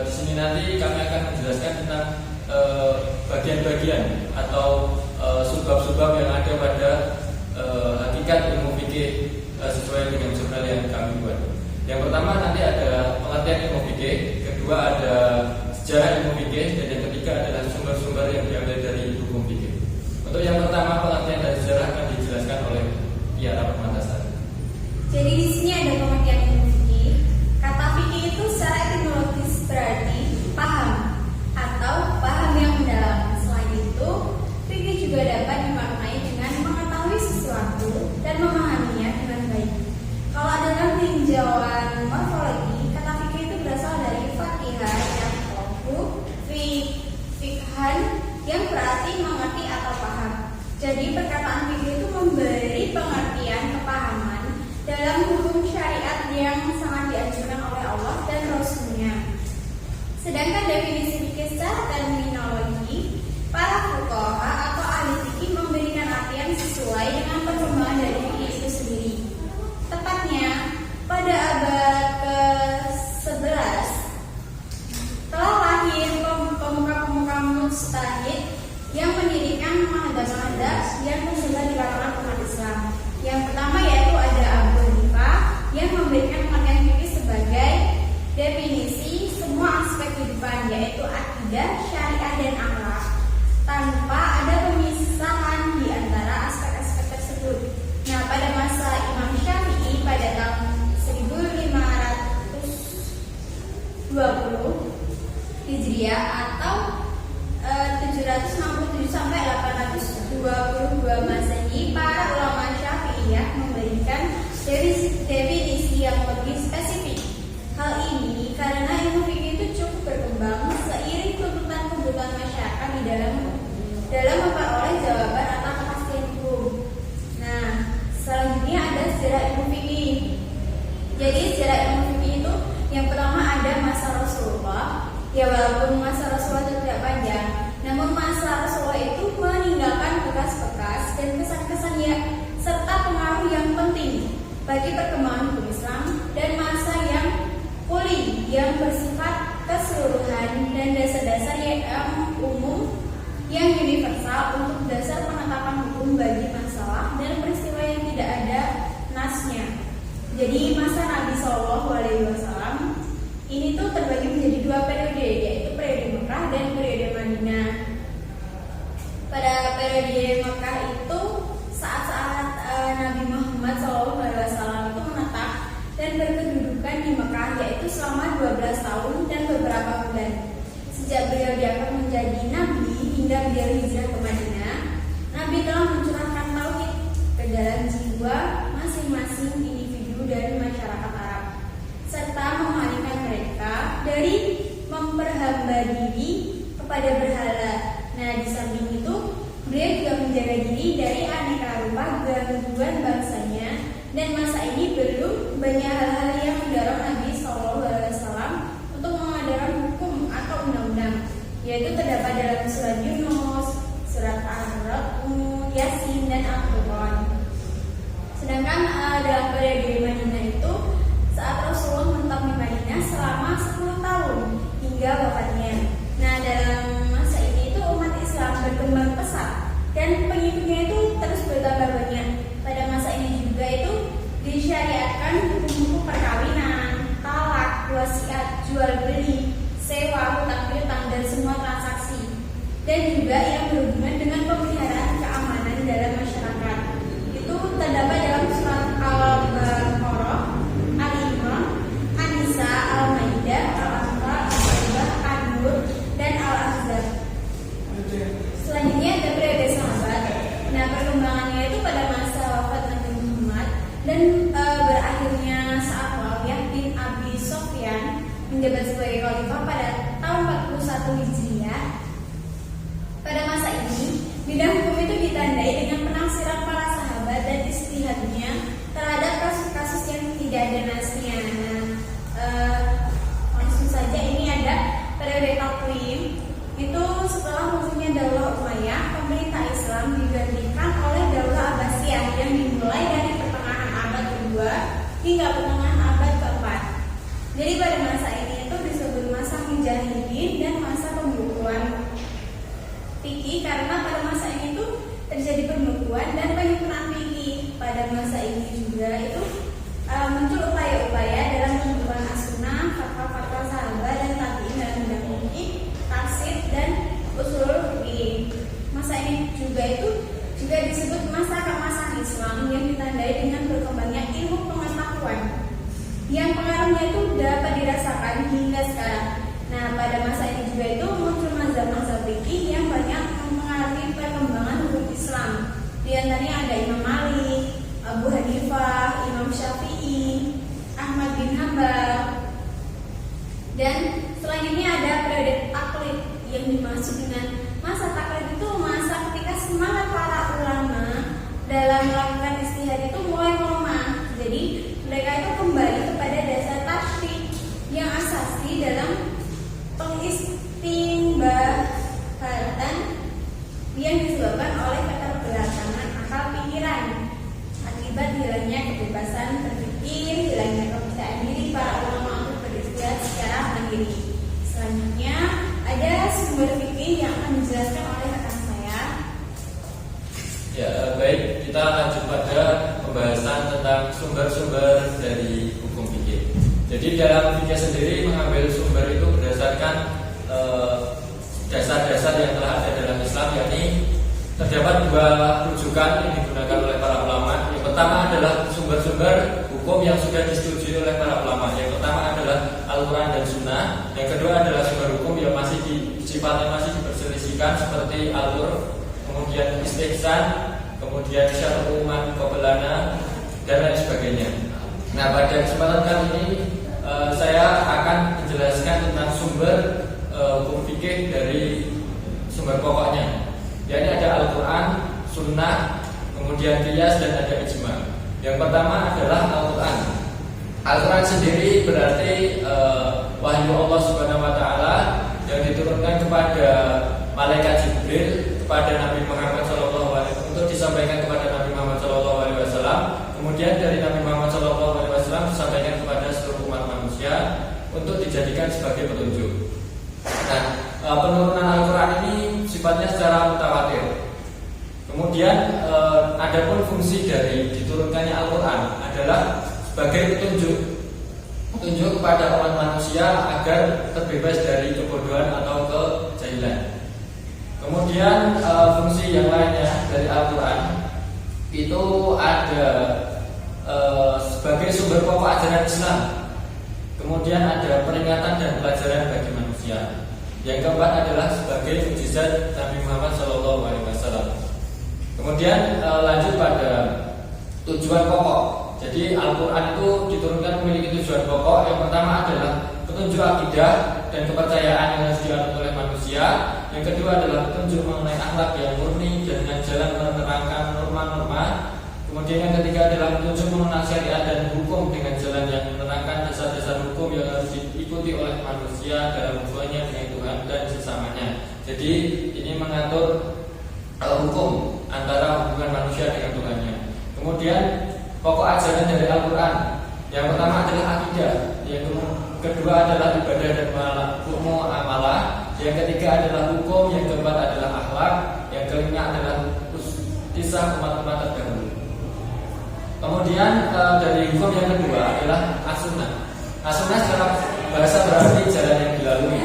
Di sini nanti kami akan menjelaskan tentang bagian-bagian atau subbab-subbab yang ada pada hakikat ilmu fikih sesuai dengan jurnal yang kami buat. Yang pertama nanti ada pengertian ilmu fikih, kedua ada sejarah ilmu fikih, dan yang ketiga adalah sumber-sumber yang diambil dari hukum fikih. Untuk yang pertama pengertian dan sejarah akan dijelaskan oleh Tiara Permatasari. Jadi di sini ada pengertian ilmu fikih. Kata fikih itu secara etimologis berarti paham atau paham yang mendalam. Selain itu, fikih juga dapat dimaknai dengan mengetahui sesuatu dan memahaminya dengan baik. Kalau dalam tinjauan morfologi, kata fikih itu berasal dari fakihah yang fikhan yang berarti mengerti atau paham. Jadi perkataan fikih itu memberi pengertian kepahaman dalam hukum syariat yang sangat dianjurkan oleh Allah dan Rasul-Nya. Sedangkan definisi fikih secara terminologi, para fuqaha atau ahli fikih memberikan artian sesuai dengan perkembangan dari fikih itu sendiri. Tepatnya pada abad ke-11 telah lahir pemuka-pemuka mujtahid yang mendirikan mazhab-mazhab yang tersebar di kalangan umat Islam. Yang pertama yaitu ada Abu Hanifah yang memberikan pengertian fikih sebagai definisi semua aspek kehidupan, yaitu akidah, syariah, dan akhlak, tanpa ada pemisahan di antara aspek-aspek tersebut. Nah, pada masa Imam Syafi'i pada tahun 1520 Hijriah atau 767 sampai 822 Masehi, para ulama Syafi'iyah memberikan definisi yang lebih spesifik. Hal ini karena ilmu fikih itu cukup berkembang seiring tuntutan masyarakat di dalam memperoleh jawaban atau kepastian hukum. Nah, selanjutnya ada sejarah ilmu fikih. Jadi sejarah ilmu fikih itu yang pertama ada masa Rasulullah. Ya, walaupun masa Rasulullah itu tidak panjang, namun masa Rasulullah itu meninggalkan bekas-bekas dan kesan-kesan serta pengaruh yang penting bagi perkembangan hukum Islam, dan masa yang kuli yang bersifat keseluruhan dan dasar-dasar yang umum yang universal untuk dasar penetapan hukum bagi masalah dan peristiwa yang tidak ada nasnya. Jadi masa Nabi SAW ini tuh terbagi menjadi dua periode, yaitu periode Mekah dan periode Madinah. Pada periode Mekah itu saat-saat Nabi Muhammad SAW itu menetap dan berkedudukan di Mekah, yaitu selama 12 tahun dan beberapa bulan. Sejak beliau diangkat menjadi Nabi hingga beliau hijrah ke Madinah, Nabi telah mencurahkan tauhid ke dalam jiwa masing-masing individu dan masyarakat Arab, serta mengalihkan mereka dari memperhamba diri kepada berhala. Nah, di samping itu beliau juga menjaga diri dari aneka rupa gangguan bangsanya, dan masa ini belum banyak hal-hal yang mendorong Nabi SAW untuk mengadakan hukum atau undang-undang, yaitu terdapat dalam surat Yunus, surat Ar-Ra'd, Yasin, dan Al-Qur'an. Sedangkan dalam periode Madinah itu saat Rasulullah menetap di Madinah selama 10 tahun hingga wafatnya. Nah, dalam masa ini itu umat Islam berkembang pesat dan pengikutnya itu terus bertambah banyak. Pada masa ini juga itu disyariatkan hukum-hukum perkawinan, talak, wasiat, jual beli, sewa, hutang piutang, dan semua transaksi, dan juga yang berhubungan dengan pemeliharaan keamanan dalam masyarakat. Itu terdapat dalam surat Al-Baqarah, Al-Imran, An-Nisa, Al-Maidah, Al-Anfal, Al-Taubah, An-Nur, dan Al-Ahzab. Selanjutnya ada periode sahabat. Nah, perkembangannya itu pada masa wafat Nabi Muhammad dan berakhirnya saat Muawiyah bin Abi Sufyan menjabat sebagai khalifah pada tahun 41 Hijriah. Pada masa ini, bidang hukum itu ditandai dengan penafsiran para sahabat dan istihadnya terhadap kasus-kasus yang tidak ada nasnya. Langsung saja ini ada periode Takwim. Itu setelah munculnya Daulah Umayyah, pemerintah Islam digantikan oleh Daulah Abbasiyah yang dimulai dari pertengahan abad ke-2 hingga pertengahan abad ke-4. Jadi pada masa ini itu disebut masa mujahidin dan masa pembukuan fikih, karena pada masa ini tuh terjadi pembukuan dan penyempurnaan fikih. Pada masa ini juga itu muncul upaya-upaya dalam pembukuan as-sunnah, fatwa-fatwa sahabat dan tabi'in dalam bidang fikih, tafsir dan usul fikih. Masa ini juga disebut masa keemasan Islam yang ditandai dengan berkembangnya ilmu pengetahuan yang pengaruhnya itu dapat dirasakan hingga sekarang. Nah, pada masa ini juga itu muncul mazhab-mazhab fikih yang banyak mempengaruhi perkembangan hukum Islam. Di antaranya ada Imam Malik, Abu Hanifah, Imam Syafi'i, Ahmad bin Hanbal. Dan selanjutnya ada periode taklid yang dimaksud dengan masa taklid itu masa ketika semangat para ulama dalam melakukan ijtihad itu mulai melemah. Jadi mereka itu kembali kepada dasar taklid yang asasi dalam pengistinbatan yang disebabkan oleh keterbelakangan akal pikiran akibat hilangnya kebebasan berpikir, hilangnya kepercayaan diri para ulama untuk beristihad secara mandiri. Selanjutnya ada sumber fikih yang akan dijelaskan oleh rekan saya. Ya, baik, kita lanjut pada pembahasan tentang sumber-sumber dari hukum fikih. Jadi dalam fikih sendiri mengambil sumber itu berdasarkan dasar-dasar yang telah ada dalam Islam, yakni terdapat dua rujukan yang digunakan oleh para ulama. Yang pertama adalah sumber-sumber hukum yang sudah disetujui oleh para ulama. Yang pertama adalah Al-Quran dan Sunnah. Yang kedua adalah sumber hukum yang sifatnya masih diperselisihkan seperti Al-Qur'an, kemudian istihsan, kemudian syar'u man qablana dan lain sebagainya. Nah, pada kesempatan kali ini saya akan menjelaskan tentang sumber hukum fikih dari sumber pokoknya. Yakni ada Al-Quran, Sunnah, kemudian qiyas dan ada ijma. Yang pertama adalah Al-Quran. Al-Quran sendiri berarti wahyu Allah Subhanahu wa taala yang diturunkan kepada malaikat Jibril kepada Nabi Muhammad SAW untuk disampaikan kepada Nabi Muhammad SAW. Kemudian dari Nabi Muhammad SAW disampaikan kepada seluruh umat manusia untuk dijadikan sebagai petunjuk. Nah, penurunan Al-Quran ini sifatnya secara mutawatir. Kemudian adapun fungsi dari diturunkannya Al-Quran adalah sebagai petunjuk kepada umat manusia agar terbebas dari kebodohan atau kejahilan. Kemudian fungsi yang lainnya dari Al-Quran itu ada sebagai sumber pokok ajaran Islam. Kemudian ada peringatan dan pelajaran bagi manusia. Yang keempat adalah sebagai mukjizat Nabi Muhammad SAW. Kemudian lanjut pada tujuan pokok. Jadi Al-Quran itu diturunkan memiliki tujuan pokok. Yang pertama adalah petunjuk akidah dan kepercayaan yang harus dianut oleh manusia. Yang kedua adalah petunjuk mengenai akhlak yang murni dan dengan jalan menerangkan norma-norma. Kemudian yang ketiga adalah petunjuk mengenal syariat dan hukum dengan jalan yang menerangkan dasar-dasar hukum yang harus diikuti oleh manusia dalam hubungannya dengan Tuhan dan sesamanya. Jadi ini mengatur hukum antara hubungan manusia dengan Tuhannya. Kemudian pokok ajaran dari Al-Quran yang pertama adalah akidah, yang kedua adalah ibadah dan muamalah, yang ketiga adalah hukum, yang keempat adalah akhlak, yang kelima adalah kisah umat-umat terdahulu. Kemudian dari hukum yang kedua adalah as-sunnah. As-sunnah secara bahasa berarti jalan yang dilalui.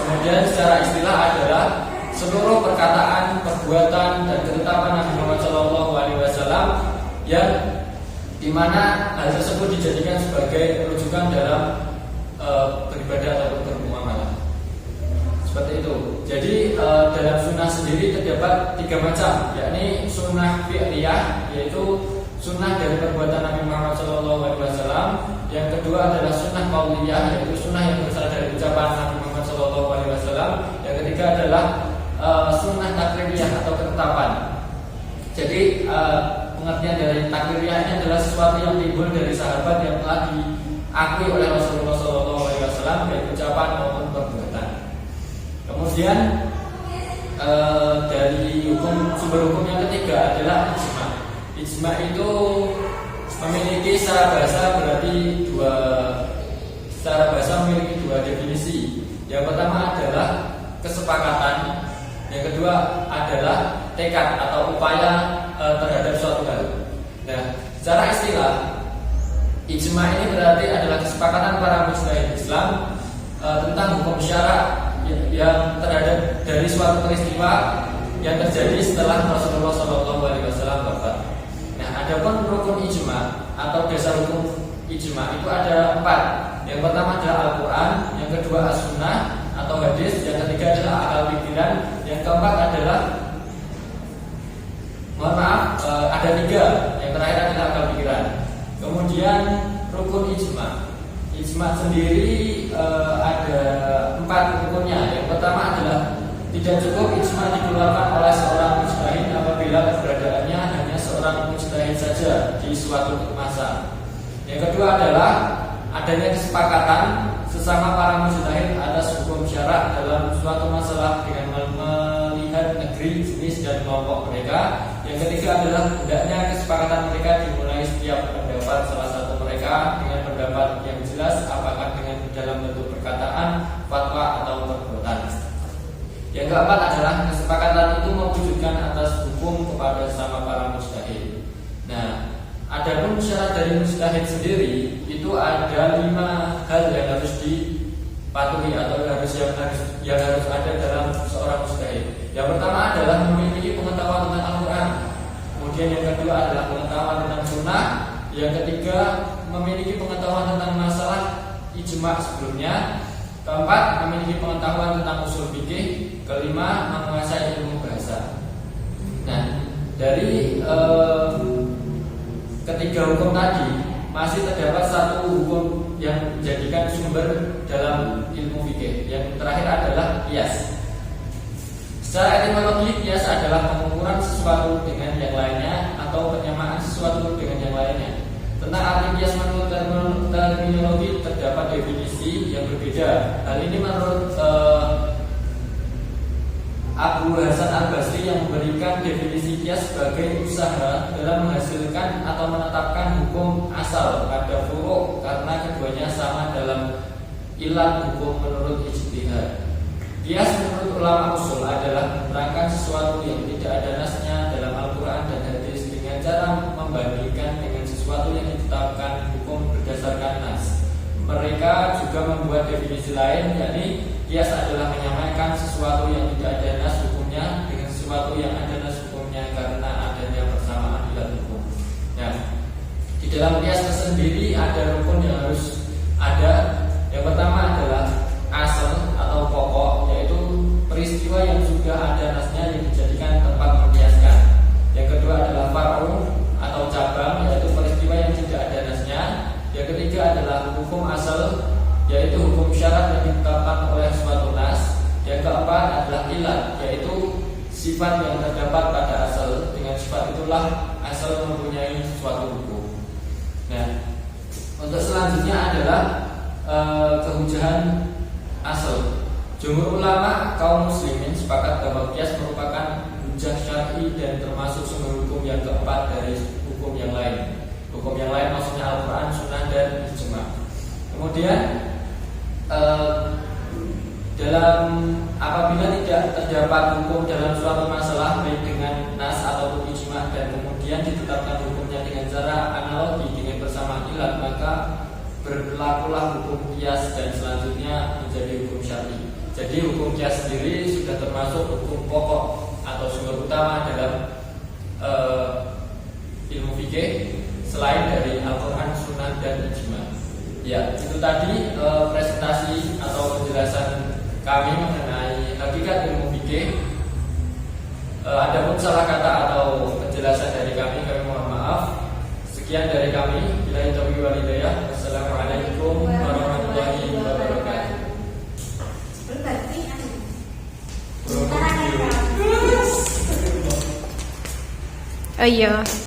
Kemudian secara istilah adalah seluruh perkataan, perbuatan dan ketetapan Nabi Muhammad SAW yang dimana hal tersebut dijadikan sebagai rujukan dalam beribadah atau bermuamalah. Seperti itu. Jadi dalam sunnah sendiri terdapat tiga macam, yakni sunnah fi'liyah, yaitu sunnah dari perbuatan Nabi Muhammad SAW. Yang kedua adalah sunnah qauliyah, yaitu sunnah yang berasal dari ucapan Nabi Muhammad SAW. Yang ketiga adalah sunnah takririyah atau ketetapan. Jadi pengertian dari takririyah ini adalah sesuatu yang timbul dari sahabat yang telah diakui oleh Rasulullah SAW, baik ucapan maupun perbuatan. Kemudian dari sumber hukum yang ketiga adalah ijma. Ijma itu memiliki secara bahasa memiliki dua definisi. Yang pertama adalah kesepakatan, yang kedua adalah tekad atau upaya terhadap suatu hal. Nah, secara istilah ijma ini berarti adalah kesepakatan para mujtahid Islam tentang hukum syara yang terhadap dari suatu peristiwa yang terjadi setelah Rasulullah SAW wafat. Nah, adapun rukun ijma atau dasar hukum ijma itu ada 4. Yang pertama adalah Al-Quran, yang kedua As-Sunnah atau hadis, yang ketiga adalah akal pikiran, yang keempat adalah ada 3, yang terakhir adalah akal pikiran. Kemudian rukun ijma. Ijma sendiri ada 4 rukunnya. Yang pertama adalah tidak cukup ijma dikeluarkan oleh seorang mujtahid apabila keberadaannya hanya seorang mujtahid saja di suatu masa. Yang kedua adalah adanya kesepakatan sesama para mujtahid atas hukum syara dalam suatu masalah dengan melihat negeri, jenis dan kelompok mereka. Yang ketiga adalah hendaknya kesepakatan mereka dimulai setiap pendapat salah satu mereka dengan pendapat yang jelas, apakah dengan dalam bentuk perkataan, fatwa atau perbuatan. Yang keempat adalah kesepakatan itu mewujudkan atas hukum kepada sesama para mujtahid. Nah, adapun syarat dari mujtahid sendiri itu ada 5 hal yang harus dipatuhi atau yang harus ada dalam seorang mujtahid. Yang pertama adalah memiliki pengetahuan tentang Al-Quran. Kemudian yang kedua adalah pengetahuan tentang sunnah. Yang ketiga memiliki pengetahuan tentang masalah ijma sebelumnya. Keempat memiliki pengetahuan tentang usul fikih. Kelima menguasai ilmu bahasa. Nah, dari ketiga hukum tadi masih terdapat satu hukum yang menjadikan sumber dalam ilmu fikih. Yang terakhir adalah qiyas. Secara etimologi, qiyas adalah pengukuran sesuatu dengan yang lainnya atau penyamaan sesuatu dengan yang lainnya. Tentang arti qiyas menurut terminologi terdapat definisi yang berbeda. Hal ini menurut Abu Hasan Al-Basri yang memberikan definisi qiyas sebagai usaha dalam menghasilkan atau menetapkan hukum asal pada furu' karena keduanya sama dalam ilat hukum menurut ijtihad. Qiyas menurut ulama usul adalah menerangkan sesuatu yang tidak ada nasnya dalam Al-Quran dan hadis dengan cara membandingkan dengan sesuatu yang ditetapkan hukum berdasarkan nas. Mereka juga membuat definisi lain, yakni qiyas adalah menyamakan sesuatu yang tidak ada nas hukumnya dengan sesuatu yang ada nas hukumnya karena adanya persamaan ilat hukum. Nah, di dalam qiyas sendiri ada rukun yang harus ada. Yang pertama adalah asal atau pokok, yaitu peristiwa yang sudah ada nasnya yang dijadikan tempat mengkiaskan. Yang kedua adalah far'u atau cabang, yaitu peristiwa yang tidak ada nasnya. Yang ketiga adalah hukum asal, yaitu hukum syarat yang ditetapkan oleh suatu nas. Yang keempat adalah ilat, yaitu sifat yang terdapat pada asal. Dengan sifat itulah asal mempunyai suatu hukum. Nah, untuk selanjutnya adalah kehujahan asal. Jumhur ulama kaum muslimin sepakat bahwa qiyas merupakan hujah syar'i dan termasuk sumber hukum yang keempat dari hukum yang lain. Hukum yang lain maksudnya Al-Quran, Sunnah dan ijma. Kemudian dalam apabila tidak terdapat hukum dalam suatu masalah baik dengan nas ataupun ijma dan kemudian ditetapkan hukumnya dengan cara analogi dengan persamaan ilat, maka berlakulah hukum qiyas dan selanjutnya menjadi hukum syar'i. Jadi hukum qiyas sendiri sudah termasuk hukum pokok atau sumber utama dalam ilmu fikih selain dari Al-Quran, Sunnah dan ijma. Ya, itu tadi presentasi atau penjelasan kami mengenai hakikat ilmu fikih. Ada pun salah kata atau penjelasan dari kami mohon maaf. Sekian dari kami. Billahi taufiq wal hidayah. Wassalamualaikum warahmatullahi wabarakatuh. Oh iya.